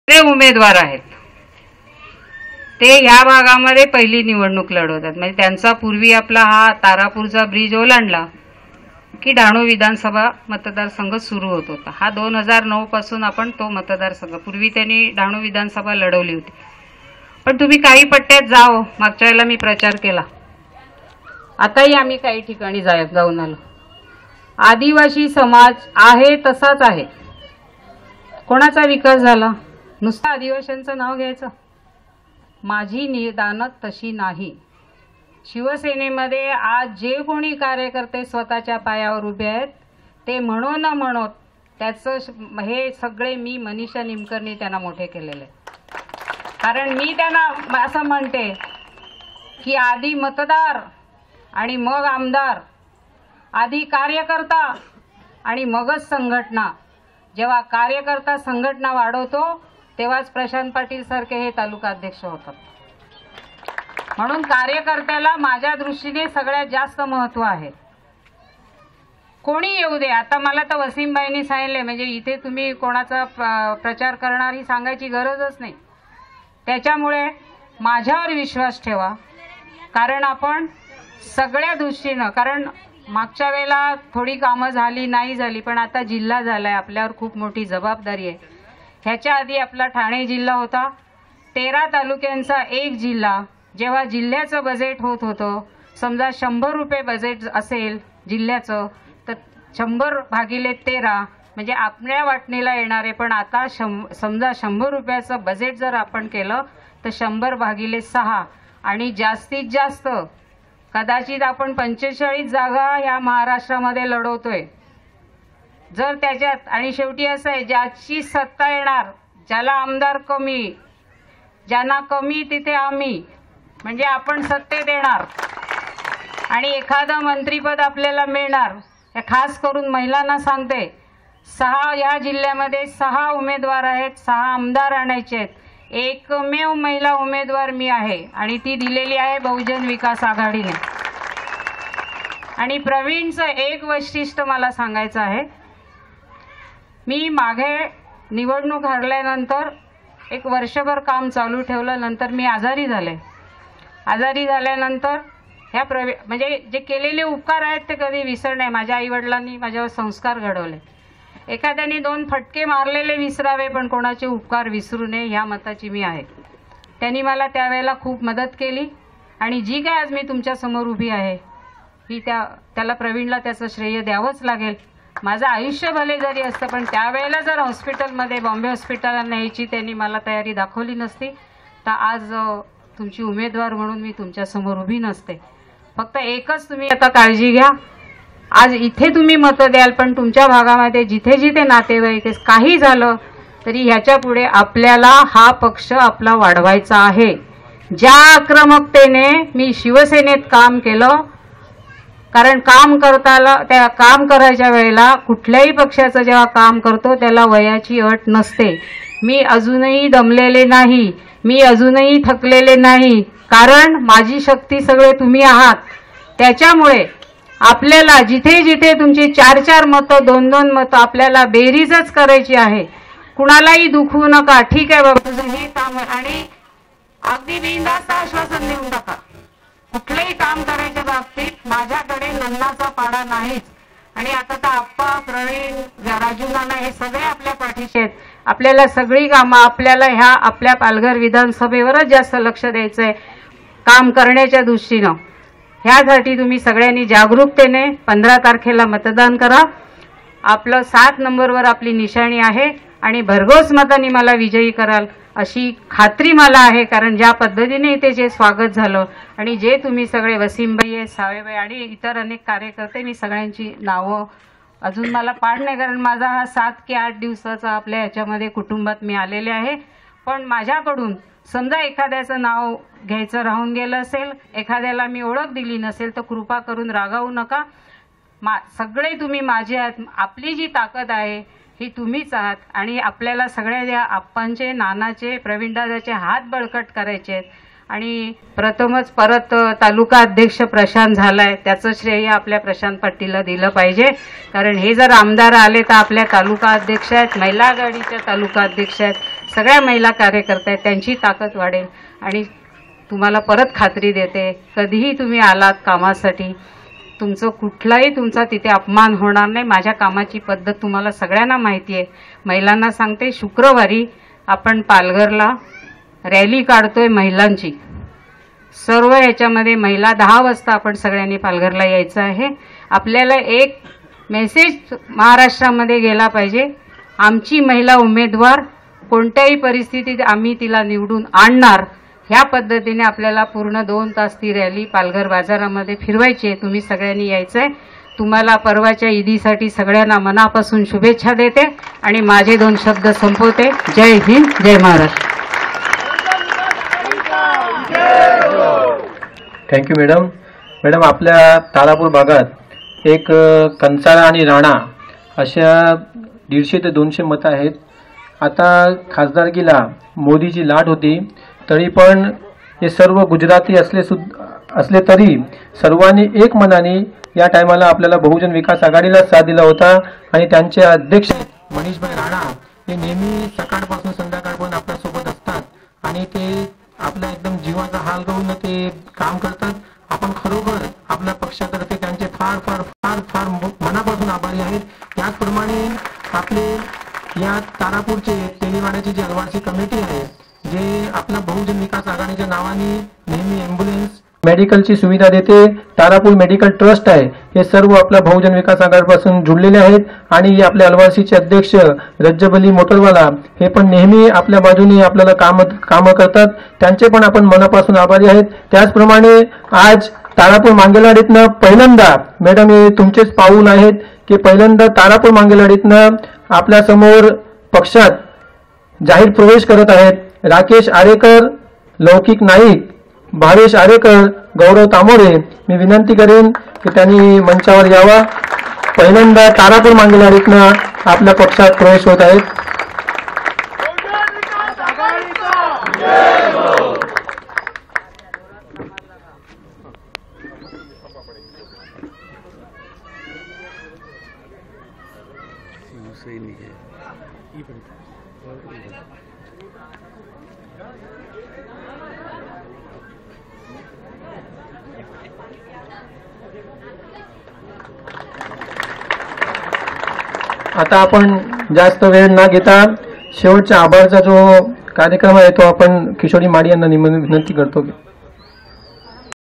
ते उमेदवार आहेत ते ह्या भागामध्ये पहिली निवडणूक लढवतात। म्हणजे त्यांचा पूर्वी आपला हा तारापूरचा ब्रिज ओलांडला की डहाणू विधानसभा मतदारसंघ सुरू होत होता। हा 2009 पासून आपण तो मतदारसंघ पूर्वी त्यांनी डहाणू विधानसभा लढवली होती। पण तुम्ही काही पट्ट्यात जाओ, मागच्या वेळेला मी प्रचार केला, आताही आम्ही काही ठिकाणी जाऊन आलो। आदिवासी समाज आहे तसाच आहे। कोणाचा विकास झाला? नुसतं आदिवासींचं नाव घ्यायचं। माझी निदान तशी नाही। शिवसेनेमध्ये आज जे कोणी कार्यकर्ते स्वतःच्या पायावर उभे आहेत ते म्हणो न म्हणो त्याचं हे सगळे मी मनीषा निमकरनी त्यांना मोठे केलेले। कारण मी त्यांना असं म्हणते की आधी मतदार आणि मग आमदार, आधी कार्यकर्ता आणि मगच संघटना। जेव्हा कार्यकर्ता संघटना वाढवतो तेव्हाच प्रशांत पाटील सारखे हे तालुका अध्यक्ष होतात। म्हणून कार्यकर्त्याला माझ्या दृष्टीने सगळ्यात जास्त महत्त्व आहे। कोणी येऊ दे, आता मला तर वसीमबाईंनी सांगितले, म्हणजे इथे तुम्ही कोणाचा प्रचार करणार ही सांगायची गरजच नाही। त्याच्यामुळे माझ्यावर विश्वास ठेवा, कारण आपण सगळ्या दृष्टीनं, कारण मागच्या वेळेला थोडी कामं झाली नाही झाली, पण आता जिल्हा झालाय, आपल्यावर खूप मोठी जबाबदारी आहे। ह्याच्या आधी आपला ठाणे जिल्हा होता, 13 तालुक्यांचा एक जिल्हा। जेव्हा जिल्ह्याचं बजेट होत होतं, समजा 100 रुपये बजेट असेल जिल्ह्याचं, तर 100 भागिले 13 म्हणजे आपल्या वाटणीला येणारे। पण आता समजा 100 रुपयाचं बजेट जर आपण केलं तर 100 भागिले 6 आणि जास्तीत जास्त कदाचित आपण 45 जागा ह्या महाराष्ट्रामध्ये लढवतोय। जर त्याच्यात आणि शेवटी असं आहे, ज्याची सत्ता येणार, ज्याला आमदार कमी, ज्यांना कमी तिथे आम्ही, म्हणजे आपण सत्तेत येणार आणि एखादं मंत्रीपद आपल्याला मिळणार। खास करून महिलांना सांगते, 6 या जिल्ह्यामध्ये 6 उमेदवार आहेत, 6 आमदार आणायचे आहेत। एकमेव महिला उमेदवार मी आहे आणि ती दिलेली आहे बहुजन विकास आघाडीने। आणि प्रवीणचं एक वैशिष्ट्य मला सांगायचं आहे, मी मागे निवडणूक हरल्यानंतर एक वर्षभर काम चालू ठेवलं, नंतर मी आजारी झाले। आजारी झाल्यानंतर ह्या म्हणजे जे केलेले उपकार आहेत ते कधी विसरणे नाही। माझ्या आईवडिलांनी माझ्यावर संस्कार घडवले। एखाद्याने 2 फटके मारलेले विसरावे, पण कोणाचे उपकार विसरू नये ह्या मताची मी आहे। त्यांनी मला त्यावेळेला खूप मदत केली आणि जी काय आज मी तुमच्यासमोर उभी आहे ही त्याला प्रवीणला त्याचं श्रेय द्यावंच लागेल। माझं आयुष्य भले जरी असतं, पण त्यावेळेला जर हॉस्पिटलमध्ये बॉम्बे हॉस्पिटलला न्यायची त्यांनी मला तयारी दाखवली नसती तर आज तुमची उमेदवार म्हणून मी तुमच्यासमोर उभी नसते। फक्त एकच तुम्ही आता काळजी घ्या, आज इथे तुम्ही मतं द्याल, पण तुमच्या भागामध्ये जिथे जिथे नातेवाईक काही झालं तरी ह्याच्या पुढे आपल्याला हा पक्ष आपला वाढवायचा आहे। ज्या आक्रमकतेने मी शिवसेनेत काम केलं, कारण काम करायच्या वेळेला कुठल्याही पक्षाचं जेव्हा काम करतो त्याला वयाची अट नसते। मी अजूनही दमलेले नाही, मी अजूनही थकलेले नाही, कारण माझी शक्ती सगळे तुम्ही आहात। त्याच्यामुळे आपल्याला जिथे जिथे तुमची 4-4 मतं, 2-2 मतं, आपल्याला बेरीजच करायची आहे। कुणालाही दुखवू नका, ठीक आहे बाबा तुझं हे काम, आणि अगदी बिनधास्त आश्वासन देऊन टाका। कुठलंही काम करायच्या बाबतीत माझ्याकडे नन्नाचा पाडा नाहीच। आणि आता तर आप्पा, प्रवीण, राजू नाना हे सगळे आपल्या पाठीशी आहेत। आपल्याला सगळी कामं, आपल्याला ह्या आपल्या पालघर विधानसभेवरच जास्त लक्ष द्यायचं आहे काम करण्याच्या दृष्टीनं। ह्यासाठी तुम्ही सगळ्यांनी जागरूकतेने 15 तारखेला मतदान करा। आपलं 7 नंबरवर आपली निशाणी आहे आणि भरघोस मतांनी मला विजयी कराल अशी खात्री मला आहे। कारण ज्या पद्धतीने इथे जे स्वागत झालं आणि जे तुम्ही सगळे वसीमबाई, सावेबाई आणि इतर अनेक कार्यकर्ते, मी सगळ्यांची नावं अजून मला पाठ नाही, कारण माझा हा 7 की 8 दिवसाचा आपल्या ह्याच्यामध्ये कुटुंबात मी आलेले आहे। पण माझ्याकडून समजा एखाद्याचं नाव घ्यायचं राहून गेलं असेल, एखाद्याला मी ओळख दिली नसेल तर कृपा करून रागावू नका। सगळे तुम्ही माझे आहात। आपली जी ताकद आहे ही तुम्हीच आहात आणि आपल्याला सगळ्या ज्या आप्पांचे, नानाचे, प्रवीणदादाचे हात बळकट करायचे आहेत। आणि प्रथमच परत तालुका अध्यक्ष प्रशांत झालाय, त्याचं श्रेय आपल्या प्रशांत पाटीलला दिलं पाहिजे। कारण हे जर आमदार आले तर आपल्या तालुका अध्यक्ष आहेत, महिला आघाडीच्या तालुका अध्यक्ष आहेत, सगळ्या महिला कार्यकर्त्या आहेत त्यांची ताकद वाढेल. आणि तुम्हाला परत खात्री देते, कधीही तुम्ही आलात कामासाठी तुमचं कुठलाही तुमचा तिथे अपमान होणार नाही. माझ्या कामाची पद्धत तुम्हाला सगळ्यांना माहिती आहे. महिलांना सांगते, शुक्रवारी आपण पालघरला रॅली काढतोय महिलांची. सर्व ह्याच्यामध्ये महिला 10 वाजता आपण सगळ्यांनी पालघरला यायचं आहे. आपल्याला एक मेसेज महाराष्ट्रामध्ये गेला पाहिजे, आमची महिला उमेदवार कोणत्याही परिस्थितीत आम्ही तिला निवडून आणणार. ह्या पद्धतीने आपल्याला पूर्ण 2 तास ती रॅली पालघर बाजारामध्ये फिरवायची आहे. तुम्ही सगळ्यांनी यायचं आहे. तुम्हाला परवाच्या ईदीसाठी सगळ्यांना मनापासून शुभेच्छा देते आणि माझे 2 शब्द संपवते. जय हिंद, जय महाराष्ट्र. Thank you madam. मॅडम, आपल्या तारापूर भागात एक कंसाळा आणि राणा अशा 150 ते 200 मतं आहेत. आता खासदारकीला मोदीची लाट होती, तरी पण हे सर्व गुजराती असले तरी सर्वांनी एक मनाने या टायमाला आपल्याला बहुजन विकास आघाडीला साथ दिला होता. आणि त्यांचे अध्यक्ष मनीषभाई राणा हे नेहमी सकाळपासून संध्याकाळपर्यंत आपल्यासोबत असतात आणि ते आपला एकदम जीवाचा हाल करून ते काम करतात. आपण खरोखर आपल्या पक्षातर्फे त्यांचे फार फार फार फार मनापासून आभारी आहेत. त्याचप्रमाणे आपले या तारापूरचे तेलीवाड्याची जी अलवारची कमिटी आहे, जे आपल्या बहुजन विकास आघाडीच्या नावाने नेहमी ॲम्ब्युलन्स मेडिकलची सुविधा देते, तारापूर मेडिकल ट्रस्ट आहे, हे सर्व आपल्या बहुजन विकास आघाडीपासून जुळलेले आहेत. आणि आपल्या अलवारसीचे अध्यक्ष रज्जब अली मोटरवाला हे पण नेहमी आपल्या बाजूने आपल्याला कामं करतात. त्यांचे पण आपण मनापासून आभारी आहेत. त्याचप्रमाणे आज तारापूर मांगेलवाडीतनं पहिल्यांदा मॅडम हे तुमचेच पाऊल आहेत की पहिल्यांदा तारापूर मांगेलवाडीतनं आपल्यासमोर पक्षात जाहीर प्रवेश करत आहेत राकेश आरेकर, लौकिक नाईक, भावेश आरेकर, गौरव तामोरे. मी विनंती करेन की त्यांनी मंचावर यावा. पहिल्यांदा तारापूर मांगेलवाडीतनं आपल्या पक्षात प्रवेश होत आहेत. आता आपण जास्त वेळ न घेता शेवटच्या आभारचा जो कार्यक्रम आहे तो आपण किशोरी माडी यांना विनंती करतो.